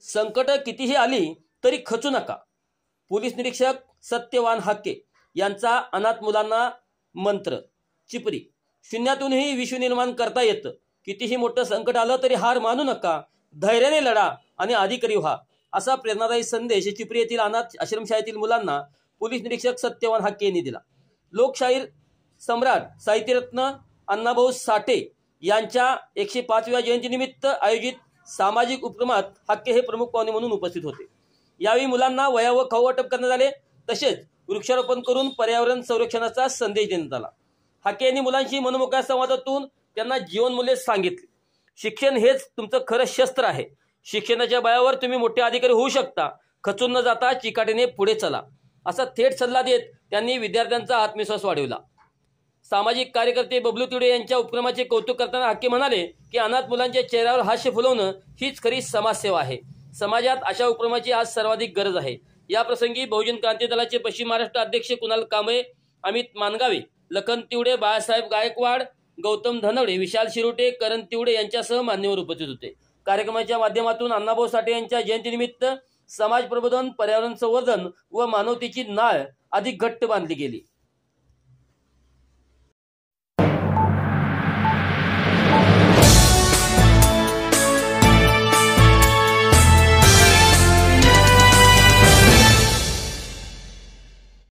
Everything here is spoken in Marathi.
संकट कितीही आली तरी खचू नका. पोलीस निरीक्षक सत्यवान हाके यांचा अनाथ मुलांना मंत्र. चिपरी. शून्यातूनही विश्व निर्माण करता येतं. कितीही मोठं संकट आलं तरी हार मानू नका, धैर्याने लढा आणि अधिकारी व्हा, असा प्रेरणादायी संदेश चिपरी येथील अनाथ आश्रमशाळेतील मुलांना पोलीस निरीक्षक सत्यवान हाके यांनी दिला. लोकशाहीर सम्राट साहित्यरत्न अण्णाभाऊ साठे यांच्या 105व्या जयंतीनिमित्त आयोजित सामाजिक उपक्रमात हाके हे प्रमुख पाहुणे म्हणून उपस्थित होते. यावेळी मुलांना वह्या व खाऊ वाटप करण्यात आले. तसेच वृक्षारोपण करून पर्यावरण संरक्षणाचा संदेश देण्यात आला. हाके यांनी मुलांशी मनमोकळ्या संवादातून त्यांना जीवनमूल्ये सांगितली. शिक्षण हेच तुमचं खरं शस्त्र आहे. शिक्षणाच्या बळावर तुम्ही मोठे अधिकारी होऊ शकता. खचून न जाता चिकाटीने पुढे चला, असा थेट सल्ला देत त्यांनी विद्यार्थ्यांचा आत्मविश्वास वाढविला. सामाजिक कार्यकर्ते बबलू तिवडे यांच्या उपक्रमाचे कौतुक करताना हाके म्हणाले की अनाथ मुलांच्या चेहऱ्यावर हास्य फुलवणं हीच खरी समाजसेवा आहे. समाजात अशा उपक्रमाची आज सर्वाधिक गरज आहे. या प्रसंगी बहुजन क्रांती दलाचे पश्चिम महाराष्ट्र अध्यक्ष कुणाल कांबळे, अमित मानगावे, लखन तिवडे, बाळासाहेब गायकवाड, गौतम धनवडे, विशाल शिरोटे, करण तिवडे यांच्यासह मान्यवर उपस्थित होते. कार्यक्रमाच्या माध्यमातून अण्णाभाऊ साठे यांच्या जयंतीनिमित्त समाज प्रबोधन, पर्यावरण संवर्धन व मानवतेची नाळ अधिक घट्ट बांधली गेली.